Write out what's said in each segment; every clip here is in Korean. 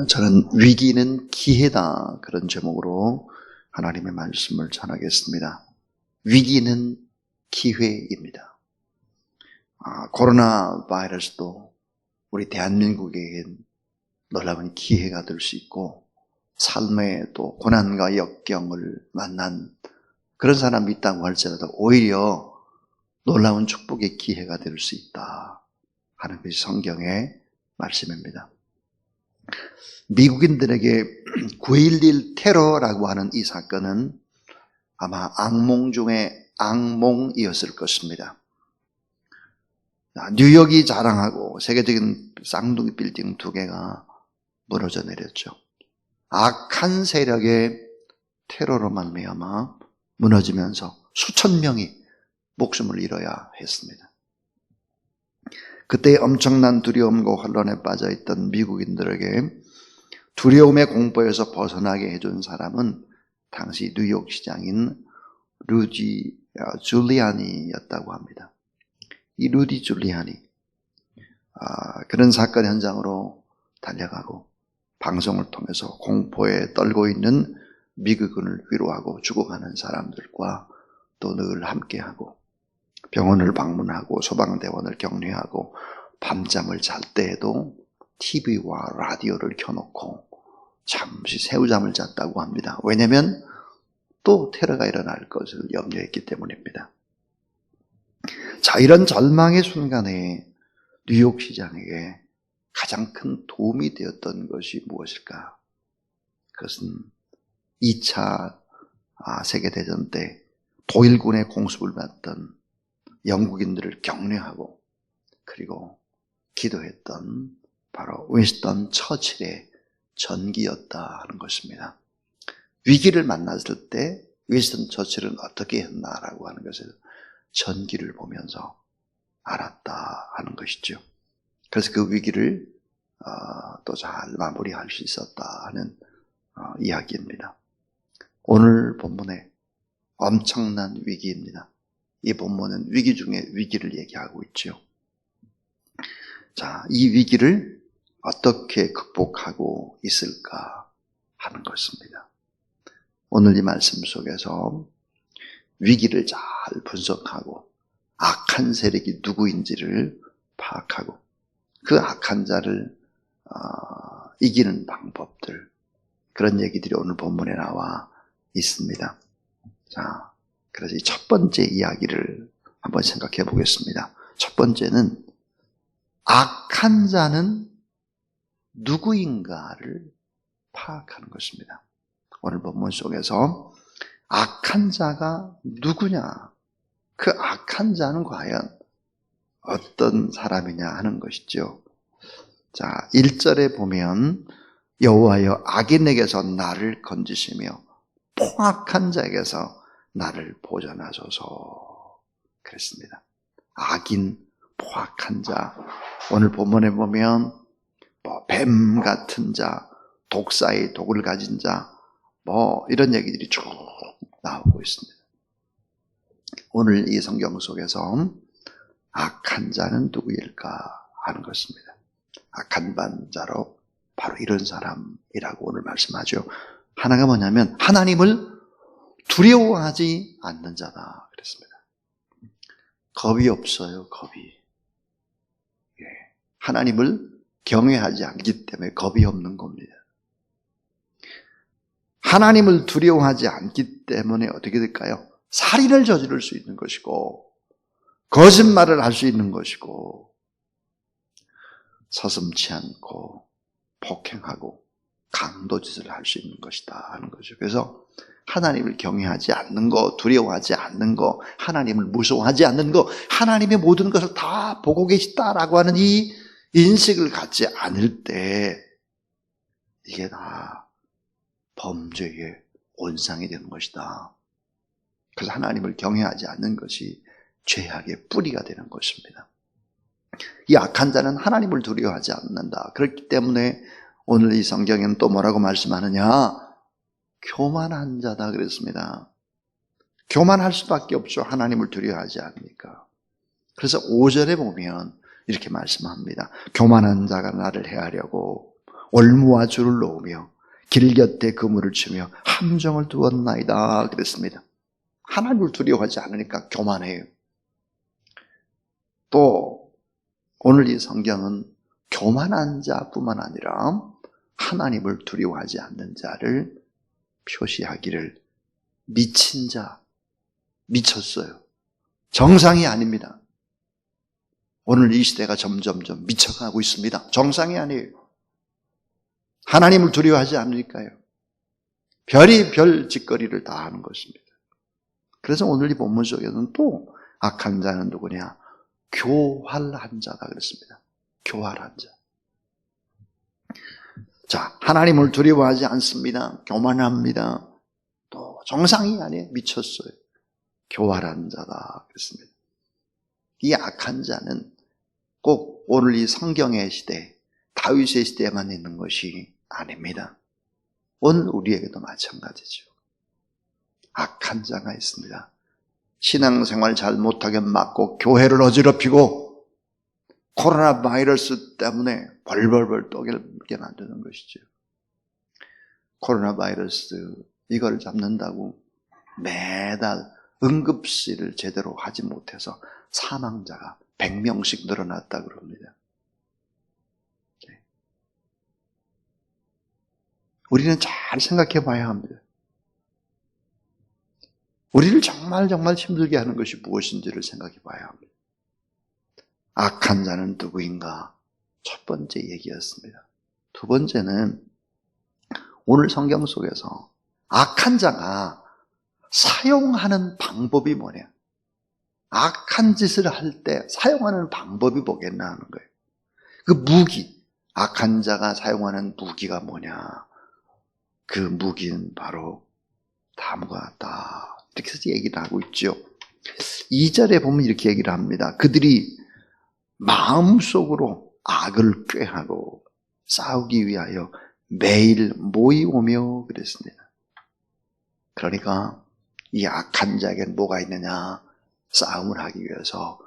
저는 위기는 기회다, 그런 제목으로 하나님의 말씀을 전하겠습니다. 위기는 기회입니다. 코로나 바이러스도 우리 대한민국에겐 놀라운 기회가 될 수 있고, 삶의 또 고난과 역경을 만난 그런 사람이 있다고 할지라도 오히려 놀라운 축복의 기회가 될 수 있다 하는 것이 성경의 말씀입니다. 미국인들에게 9.11 테러라고 하는 이 사건은 아마 악몽 중에 악몽이었을 것입니다. 뉴욕이 자랑하고 세계적인 쌍둥이 빌딩 2개가 무너져 내렸죠. 악한 세력의 테러로 말미암아 무너지면서 수천 명이 목숨을 잃어야 했습니다. 그때 엄청난 두려움과 혼란에 빠져있던 미국인들에게 두려움의 공포에서 벗어나게 해준 사람은 당시 뉴욕 시장인 루디 줄리아니였다고 합니다. 이 루디 줄리아니, 그런 사건 현장으로 달려가고 방송을 통해서 공포에 떨고 있는 미국인을 위로하고 죽어가는 사람들과 또 늘 함께하고, 병원을 방문하고 소방대원을 격려하고, 밤잠을 잘 때에도 TV와 라디오를 켜놓고 잠시 새우잠을 잤다고 합니다. 왜냐하면 또 테러가 일어날 것을 염려했기 때문입니다. 자, 이런 절망의 순간에 뉴욕 시장에게 가장 큰 도움이 되었던 것이 무엇일까? 그것은 2차 세계대전 때 도일군의 공습을 받던 영국인들을 격려하고 그리고 기도했던 바로 윈스턴 처칠의 전기였다 하는 것입니다. 위기를 만났을 때 윈스턴 처칠은 어떻게 했나라고 하는 것을 전기를 보면서 알았다 하는 것이죠. 그래서 그 위기를 또 잘 마무리할 수 있었다 하는 이야기입니다. 오늘 본문에 엄청난 위기입니다. 이 본문은 위기 중에 위기를 얘기하고 있죠. 자, 이 위기를 어떻게 극복하고 있을까 하는 것입니다. 오늘 이 말씀 속에서 위기를 잘 분석하고 악한 세력이 누구인지를 파악하고 그 악한 자를 이기는 방법들, 그런 얘기들이 오늘 본문에 나와 있습니다. 자, 그래서 이 첫 번째 이야기를 한번 생각해 보겠습니다. 첫 번째는 악한 자는 누구인가를 파악하는 것입니다. 오늘 본문 속에서 악한 자가 누구냐, 그 악한 자는 과연 어떤 사람이냐 하는 것이죠. 자, 1절에 보면 여호와여 악인에게서 나를 건지시며 포악한 자에게서 나를 보전하소서 그랬습니다. 악인, 포악한 자, 오늘 본문에 보면 뱀 같은 자, 독사의 독을 가진 자, 이런 얘기들이 쭉 나오고 있습니다. 오늘 이 성경 속에서 악한 자는 누구일까 하는 것입니다. 악한 반자로 바로 이런 사람이라고 오늘 말씀하죠. 하나가 뭐냐면 하나님을 두려워하지 않는 자다 그랬습니다. 겁이 없어요, 겁이. 하나님을 경외하지 않기 때문에 겁이 없는 겁니다. 하나님을 두려워하지 않기 때문에 어떻게 될까요? 살인을 저지를 수 있는 것이고 거짓말을 할 수 있는 것이고 서슴지 않고 폭행하고 강도짓을 할 수 있는 것이다 하는 거죠. 그래서 하나님을 경외하지 않는 거, 두려워하지 않는 거, 하나님을 무서워하지 않는 거, 하나님의 모든 것을 다 보고 계시다라고 하는 이 인식을 갖지 않을 때 이게 다 범죄의 온상이 되는 것이다. 그래서 하나님을 경외하지 않는 것이 죄악의 뿌리가 되는 것입니다. 이 악한 자는 하나님을 두려워하지 않는다. 그렇기 때문에 오늘 이 성경에는 또 뭐라고 말씀하느냐? 교만한 자다 그랬습니다. 교만할 수밖에 없죠. 하나님을 두려워하지 않으니까. 그래서 5절에 보면 이렇게 말씀합니다. 교만한 자가 나를 해하려고 올무와 줄을 놓으며 길 곁에 그물을 치며 함정을 두었나이다 그랬습니다. 하나님을 두려워하지 않으니까 교만해요. 또 오늘 이 성경은 교만한 자뿐만 아니라 하나님을 두려워하지 않는 자를 표시하기를 미친 자, 미쳤어요. 정상이 아닙니다. 오늘 이 시대가 점점점 미쳐가고 있습니다. 정상이 아니에요. 하나님을 두려워하지 않으니까요. 별이 별 짓거리를 다 하는 것입니다. 그래서 오늘 이 본문 속에는 또 악한 자는 누구냐? 교활한 자다 그랬습니다. 교활한 자. 자, 하나님을 두려워하지 않습니다. 교만합니다. 또 정상이 아니에요. 미쳤어요. 교활한 자다 그랬습니다. 이 악한 자는 꼭 오늘 이 성경의 시대, 다윗의 시대에만 있는 것이 아닙니다. 오늘 우리에게도 마찬가지죠. 악한 자가 있습니다. 신앙생활 잘 못하게 막고 교회를 어지럽히고 코로나 바이러스 때문에 벌벌벌 떠게 만드는 것이죠. 코로나 바이러스 이걸 잡는다고 매달 응급실을 제대로 하지 못해서 사망자가 100명씩 늘어났다 그럽니다. 우리는 잘 생각해 봐야 합니다. 우리를 정말 힘들게 하는 것이 무엇인지를 생각해 봐야 합니다. 악한 자는 누구인가? 첫 번째 얘기였습니다. 두 번째는 오늘 성경 속에서 악한 자가 사용하는 방법이 뭐냐? 악한 짓을 할 때 사용하는 방법이 뭐겠나 하는 거예요. 그 무기, 악한 자가 사용하는 무기가 뭐냐? 그 무기는 바로 다음과 같다. 이렇게 해서 얘기를 하고 있죠. 2절에 보면 이렇게 얘기를 합니다. 그들이 마음속으로 악을 꾀하고 싸우기 위하여 매일 모이오며 그랬습니다. 그러니까 이 악한 자에게는 뭐가 있느냐? 싸움을 하기 위해서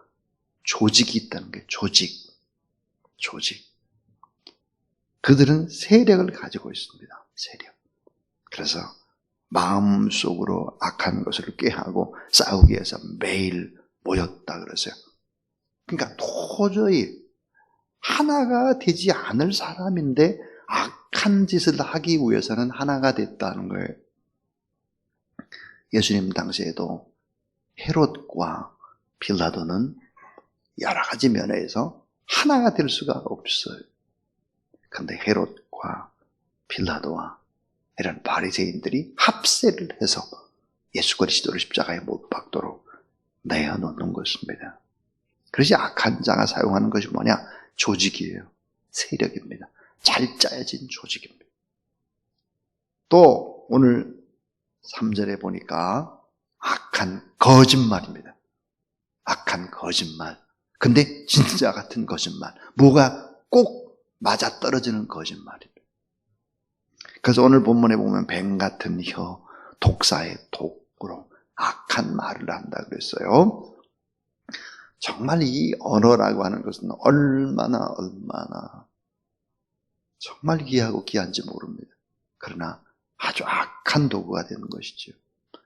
조직이 있다는 게 조직. 그들은 세력을 가지고 있습니다. 세력. 그래서 마음속으로 악한 것을 꾀하고 싸우기 위해서 매일 모였다 그러세요. 그러니까 도저히 하나가 되지 않을 사람인데 악한 짓을 하기 위해서는 하나가 됐다는 거예요. 예수님 당시에도 헤롯과 빌라도는 여러 가지 면에서 하나가 될 수가 없어요. 그런데 헤롯과 빌라도와 이런 바리새인들이 합세를 해서 예수 그리스도를 십자가에 못 박도록 내어놓는 것입니다. 그래서 악한 자가 사용하는 것이 뭐냐? 조직이에요. 세력입니다. 잘 짜여진 조직입니다. 또 오늘 3절에 보니까 악한 거짓말입니다. 악한 거짓말. 근데 진짜 같은 거짓말. 뭐가 꼭 맞아떨어지는 거짓말입니다. 그래서 오늘 본문에 보면 뱀 같은 혀, 독사의 독으로 악한 말을 한다 그랬어요. 정말 이 언어라고 하는 것은 얼마나 정말 귀하고 귀한지 모릅니다. 그러나 아주 악한 도구가 되는 것이죠.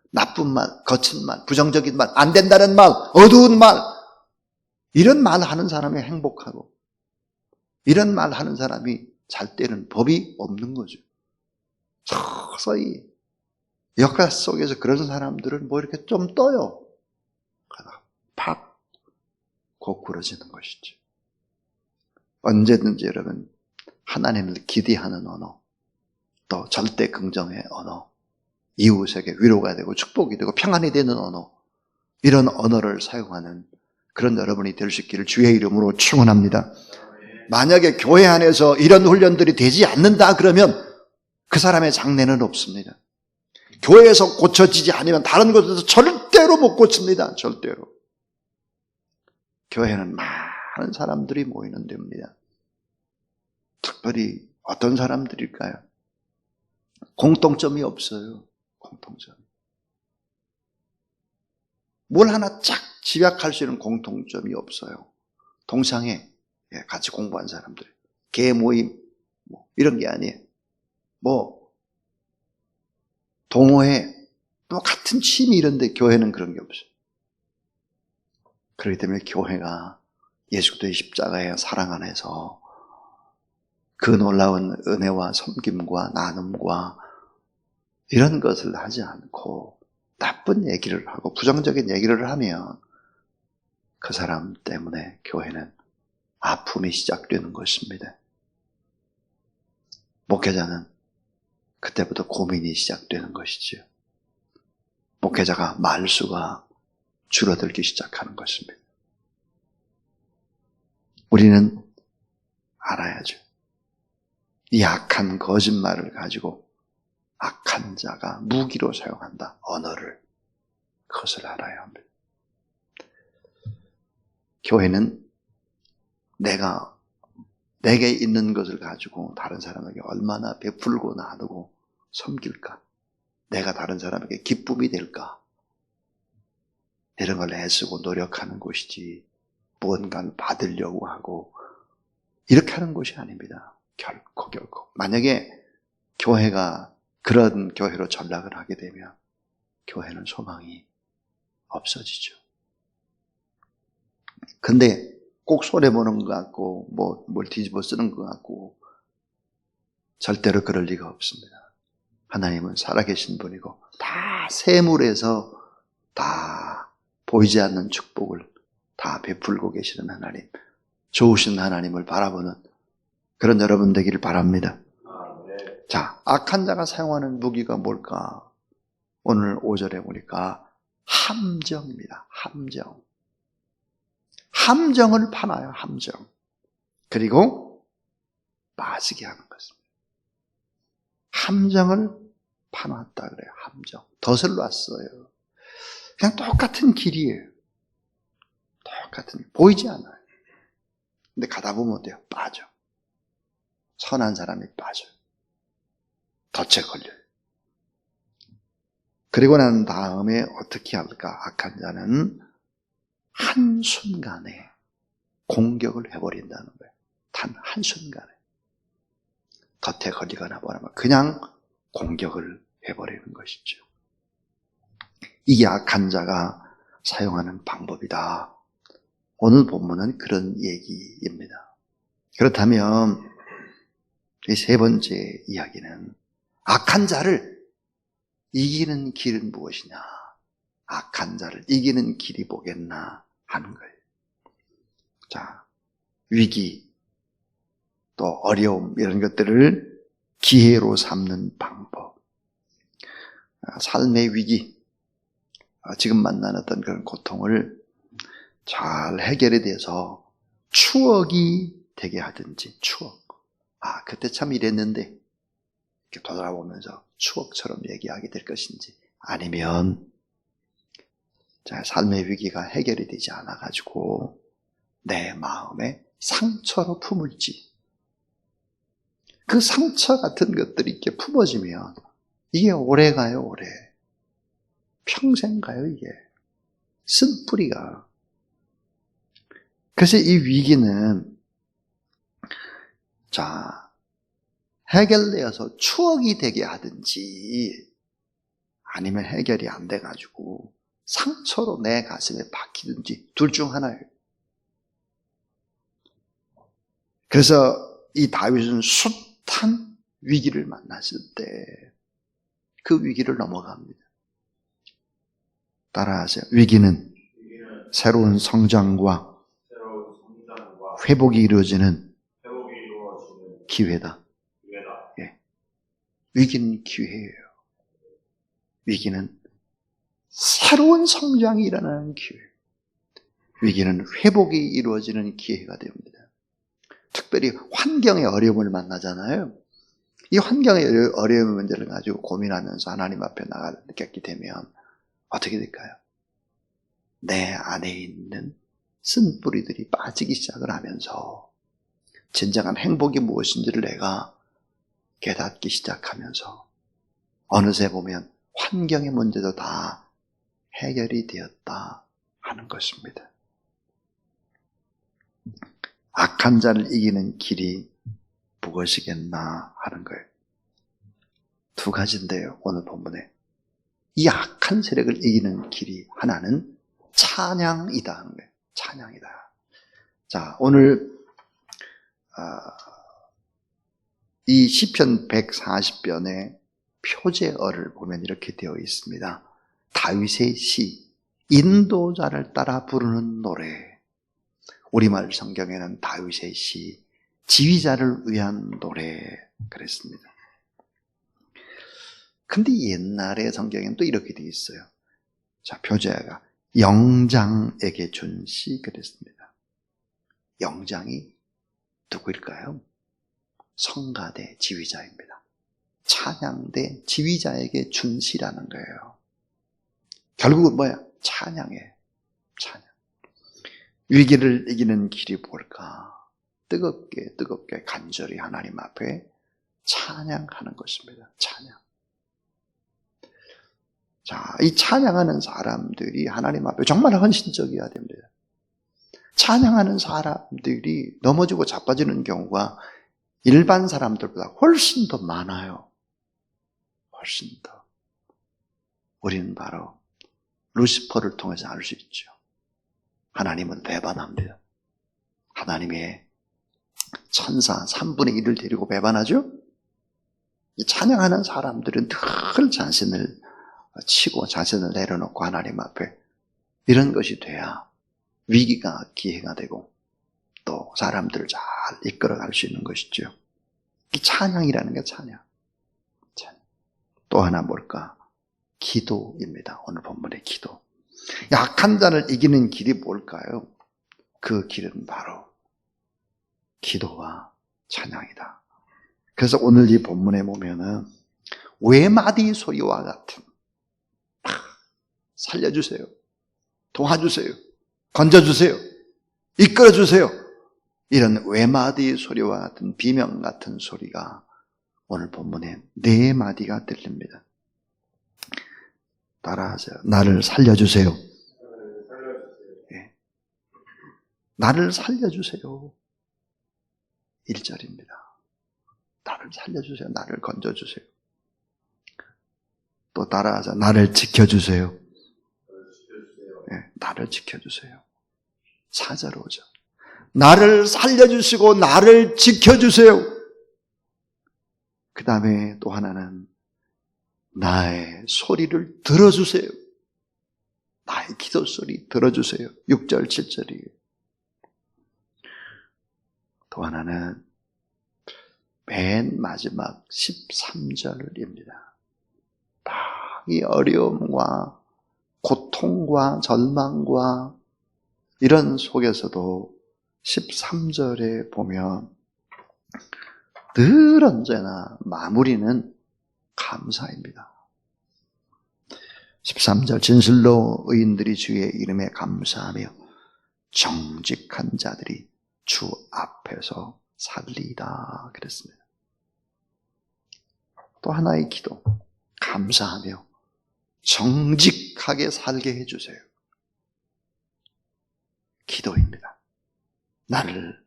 나쁜 말, 거친 말, 부정적인 말, 안 된다는 말, 어두운 말, 이런 말 하는 사람이 행복하고 이런 말 하는 사람이 잘 되는 법이 없는 거죠. 서서히 역사 속에서 그런 사람들은 뭐 이렇게 좀 떠요. 팍 고꾸러지는 것이죠. 언제든지 여러분 하나님을 기대하는 언어, 또 절대 긍정의 언어, 이웃에게 위로가 되고 축복이 되고 평안이 되는 언어, 이런 언어를 사용하는 그런 여러분이 될 수 있기를 주의 이름으로 축원합니다. 만약에 교회 안에서 이런 훈련들이 되지 않는다 그러면 그 사람의 장래는 없습니다. 교회에서 고쳐지지 않으면 다른 곳에서 절대로 못 고칩니다. 절대로. 교회는 많은 사람들이 모이는 데입니다. 특별히 어떤 사람들일까요? 공통점이 없어요. 공통점. 뭘 하나 쫙 집약할 수 있는 공통점이 없어요. 동창회 같이 공부한 사람들, 개 모임, 이런 게 아니에요. 동호회, 같은 취미 이런데 교회는 그런 게 없어요. 그렇기 때문에 교회가 예수 그리스도의 십자가의 사랑 안에서 그 놀라운 은혜와 섬김과 나눔과 이런 것을 하지 않고 나쁜 얘기를 하고 부정적인 얘기를 하면 그 사람 때문에 교회는 아픔이 시작되는 것입니다. 목회자는 그때부터 고민이 시작되는 것이지요. 목회자가 말수가 줄어들기 시작하는 것입니다. 우리는 알아야죠. 이 악한 거짓말을 가지고 악한 자가 무기로 사용한다. 언어를. 그것을 알아야 합니다. 교회는 내게 있는 것을 가지고 다른 사람에게 얼마나 베풀고 나누고 섬길까? 내가 다른 사람에게 기쁨이 될까? 이런 걸 애쓰고 노력하는 곳이지 무언가를 받으려고 하고 이렇게 하는 곳이 아닙니다. 결코. 만약에 교회가 그런 교회로 전락을 하게 되면 교회는 소망이 없어지죠. 근데 꼭 손해보는 것 같고 뭘 뒤집어 쓰는 것 같고 절대로 그럴 리가 없습니다. 하나님은 살아계신 분이고 다 세물에서 다 보이지 않는 축복을 다 베풀고 계시는 하나님, 좋으신 하나님을 바라보는 그런 여러분 되기를 바랍니다. 자, 악한 자가 사용하는 무기가 뭘까? 오늘 5절에 보니까 함정입니다. 함정을 파놔요. 함정. 그리고 빠지게 하는 것입니다. 함정을 파놨다 그래요. 함정. 덫을 놨어요. 그냥 똑같은 길이에요. 보이지 않아요. 근데 가다 보면 어때요? 빠져. 선한 사람이 빠져요. 덫에 걸려요. 그리고 난 다음에 어떻게 할까? 악한 자는 한순간에 공격을 해버린다는 거예요. 단 한순간에. 덫에 걸리거나 뭐라면 그냥 공격을 해버리는 것이죠. 이게 악한 자가 사용하는 방법이다. 오늘 본문은 그런 얘기입니다. 그렇다면 이 세 번째 이야기는 악한 자를 이기는 길은 무엇이냐? 악한 자를 이기는 길이 뭐겠나 하는 거예요. 자, 위기, 또 어려움 이런 것들을 기회로 삼는 방법. 삶의 위기, 지금 만나는 어떤 그런 고통을 잘 해결에 대해서 추억이 되게 하든지, 추억. 그때 참 이랬는데, 이렇게 돌아보면서 추억처럼 얘기하게 될 것인지, 아니면, 삶의 위기가 해결이 되지 않아가지고, 내 마음에 상처로 품을지, 그 상처 같은 것들이 이렇게 품어지면, 이게 오래 가요, 오래. 평생 가요, 이게. 쓴 뿌리가. 그래서 이 위기는 해결되어서 추억이 되게 하든지 아니면 해결이 안 돼가지고 상처로 내 가슴에 박히든지 둘 중 하나예요. 그래서 이 다윗은 숱한 위기를 만났을 때 그 위기를 넘어갑니다. 따라하세요. 위기는 새로운 성장과 회복이 이루어지는 기회다. 예. 위기는 기회예요. 위기는 새로운 성장이 일어나는 기회. 위기는 회복이 이루어지는 기회가 됩니다. 특별히 환경의 어려움을 만나잖아요. 이 환경의 어려운 문제를 가지고 고민하면서 하나님 앞에 나가게 되면 어떻게 될까요? 내 안에 있는 쓴 뿌리들이 빠지기 시작을 하면서 진정한 행복이 무엇인지를 내가 깨닫기 시작하면서 어느새 보면 환경의 문제도 다 해결이 되었다 하는 것입니다. 악한 자를 이기는 길이 무엇이겠나 하는 거예요. 두 가지인데요, 오늘 본문에. 이 악한 세력을 이기는 길이 하나는 찬양이다 하는 거예요. 찬양이다. 자, 오늘 이 시편 140편의 표제어를 보면 이렇게 되어 있습니다. 다윗의 시, 인도자를 따라 부르는 노래. 우리말 성경에는 다윗의 시, 지휘자를 위한 노래 그랬습니다. 근데 옛날의 성경에는 또 이렇게 되어 있어요. 자, 표제어가 영장에게 준 시 그랬습니다. 영장이 누구일까요? 성가대 지휘자입니다. 찬양대 지휘자에게 준 시라는 거예요. 결국은 뭐야? 찬양이에요. 찬양. 위기를 이기는 길이 뭘까? 뜨겁게 간절히 하나님 앞에 찬양하는 것입니다. 찬양. 자, 이 찬양하는 사람들이 하나님 앞에 정말 헌신적이어야 됩니다. 찬양하는 사람들이 넘어지고 자빠지는 경우가 일반 사람들보다 훨씬 더 많아요. 훨씬 더. 우리는 바로 루시퍼를 통해서 알 수 있죠. 하나님은 배반합니다. 하나님의 천사 3분의 1을 데리고 배반하죠? 이 찬양하는 사람들은 늘 자신을 치고 자신을 내려놓고 하나님 앞에 이런 것이 돼야 위기가 기회가 되고 또 사람들을 잘 이끌어갈 수 있는 것이죠. 이 찬양이라는 게 찬양. 또 하나 뭘까? 기도입니다. 오늘 본문의 기도. 약한 자를 이기는 길이 뭘까요? 그 길은 바로 기도와 찬양이다. 그래서 오늘 이 본문에 보면은 외마디 소리와 같은 살려주세요. 도와주세요. 건져주세요. 이끌어주세요. 이런 외마디 소리와 같은 비명 같은 소리가 오늘 본문에 4마디가 들립니다. 따라하세요. 나를 살려주세요. 예. 나를 살려주세요. 1절입니다. 나를 살려주세요. 나를 건져주세요. 또 따라하자. 나를 지켜주세요. 예, 나를 지켜주세요. 4절 5절. 나를 살려주시고 나를 지켜주세요. 그 다음에 또 하나는 나의 소리를 들어주세요. 나의 기도 소리 들어주세요. 6절 7절이에요. 또 하나는 맨 마지막 13절입니다. 이 어려움과 고통과 절망과 이런 속에서도 13절에 보면 늘 언제나 마무리는 감사입니다. 13절 진실로 의인들이 주의 이름에 감사하며 정직한 자들이 주 앞에서 살리다 그랬습니다. 또 하나의 기도, 감사하며 정직하게 살게 해주세요. 기도입니다. 나를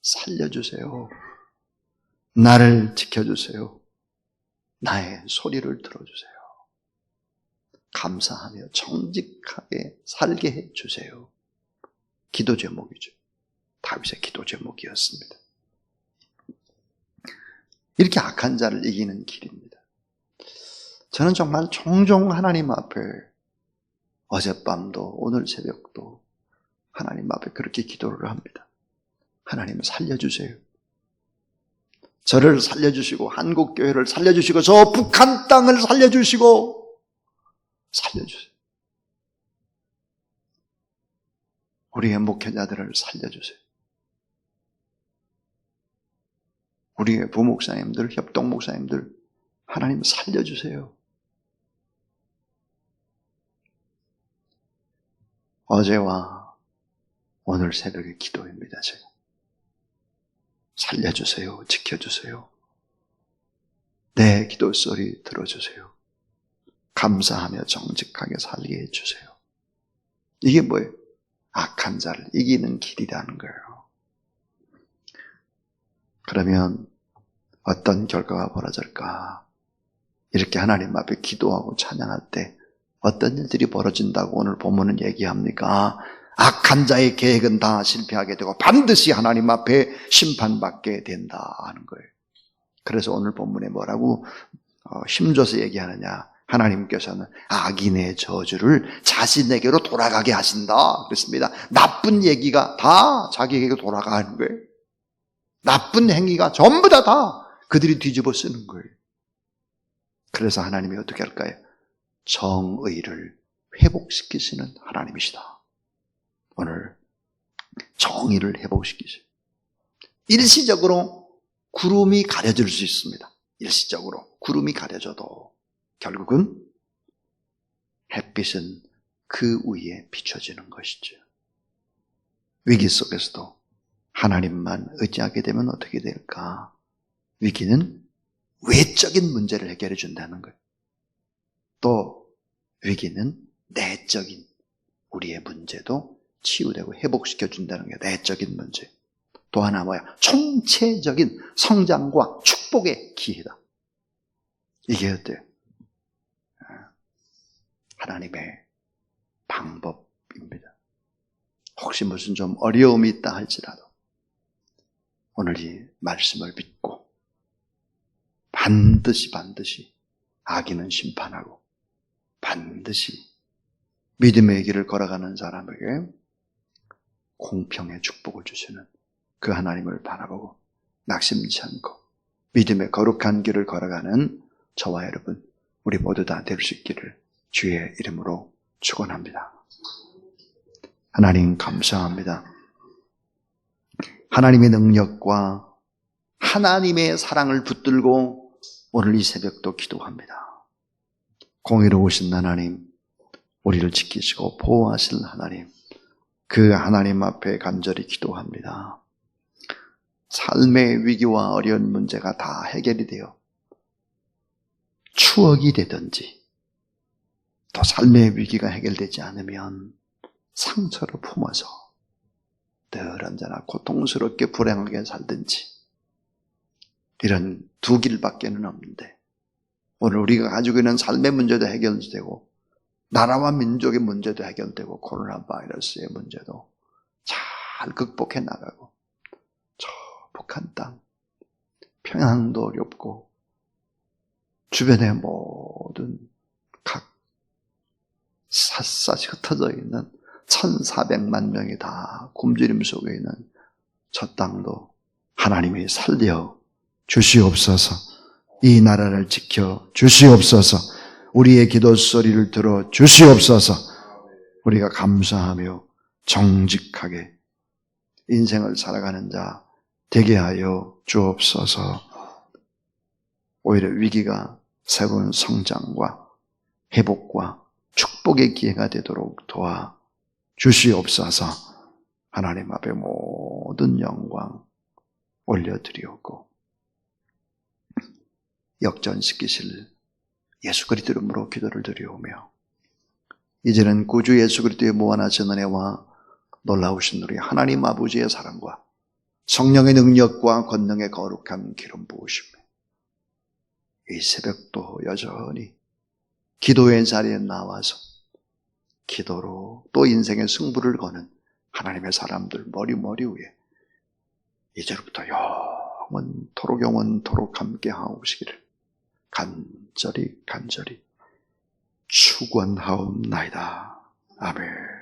살려주세요. 나를 지켜주세요. 나의 소리를 들어주세요. 감사하며 정직하게 살게 해주세요. 기도 제목이죠. 다윗의 기도 제목이었습니다. 이렇게 악한 자를 이기는 길입니다. 저는 정말 종종 하나님 앞에 어젯밤도 오늘 새벽도 하나님 앞에 그렇게 기도를 합니다. 하나님 살려주세요. 저를 살려주시고 한국교회를 살려주시고 저 북한 땅을 살려주시고 살려주세요. 우리의 목회자들을 살려주세요. 우리의 부목사님들, 협동목사님들 하나님 살려주세요. 어제와 오늘 새벽의 기도입니다. 제가. 살려주세요. 지켜주세요. 내 기도 소리 들어주세요. 감사하며 정직하게 살게 해주세요. 이게 뭐예요? 악한 자를 이기는 길이라는 거예요. 그러면 어떤 결과가 벌어질까? 이렇게 하나님 앞에 기도하고 찬양할 때 어떤 일들이 벌어진다고 오늘 본문은 얘기합니까? 악한 자의 계획은 다 실패하게 되고 반드시 하나님 앞에 심판받게 된다 하는 거예요. 그래서 오늘 본문에 뭐라고 힘줘서 얘기하느냐? 하나님께서는 악인의 저주를 자신에게로 돌아가게 하신다 그랬습니다. 나쁜 얘기가 다 자기에게 돌아가는 거예요. 나쁜 행위가 전부 다 그들이 뒤집어 쓰는 거예요. 그래서 하나님이 어떻게 할까요? 정의를 회복시키시는 하나님이시다. 오늘 정의를 회복시키시죠. 일시적으로 구름이 가려질 수 있습니다. 일시적으로 구름이 가려져도 결국은 햇빛은 그 위에 비춰지는 것이죠. 위기 속에서도 하나님만 의지하게 되면 어떻게 될까? 위기는 외적인 문제를 해결해 준다는 거예요. 또 위기는 내적인 우리의 문제도 치유되고 회복시켜 준다는 게 내적인 문제. 또 하나 뭐야? 총체적인 성장과 축복의 기회다. 이게 어때요? 하나님의 방법입니다. 혹시 무슨 좀 어려움이 있다 할지라도 오늘 이 말씀을 믿고 반드시 악인은 심판하고 반드시 믿음의 길을 걸어가는 사람에게 공평의 축복을 주시는 그 하나님을 바라보고 낙심치 않고 믿음의 거룩한 길을 걸어가는 저와 여러분 우리 모두 다 될 수 있기를 주의 이름으로 축원합니다. 하나님 감사합니다. 하나님의 능력과 하나님의 사랑을 붙들고 오늘 이 새벽도 기도합니다. 공의로우신 하나님, 우리를 지키시고 보호하실 하나님, 그 하나님 앞에 간절히 기도합니다. 삶의 위기와 어려운 문제가 다 해결이 되어 추억이 되든지 또 삶의 위기가 해결되지 않으면 상처로 품어서 늘 언제나 고통스럽게 불행하게 살든지 이런 두 길밖에는 없는데 오늘 우리가 가지고 있는 삶의 문제도 해결되고 나라와 민족의 문제도 해결되고 코로나 바이러스의 문제도 잘 극복해 나가고 저 북한 땅 평양도 어렵고 주변의 모든 각 샅샅이 흩어져 있는 1,400만 명이 다 굶주림 속에 있는 저 땅도 하나님이 살려 주시옵소서. 이 나라를 지켜 주시옵소서. 우리의 기도 소리를 들어 주시옵소서. 우리가 감사하며 정직하게 인생을 살아가는 자 되게 하여 주옵소서. 오히려 위기가 새로운 성장과 회복과 축복의 기회가 되도록 도와 주시옵소서. 하나님 앞에 모든 영광 올려드리옵고 역전시키실 예수 그리스도 이름으로 기도를 드리오며 이제는 구주 예수 그리스도의 무한하신 은혜와 놀라우신 우리 하나님 아버지의 사랑과 성령의 능력과 권능의 거룩한 기름 부으심에 이 새벽도 여전히 기도의 자리에 나와서 기도로 또 인생의 승부를 거는 하나님의 사람들 머리 위에 이제부터 영원토록 함께 하옵시기를 간절히 축원하옵나이다. 아멘.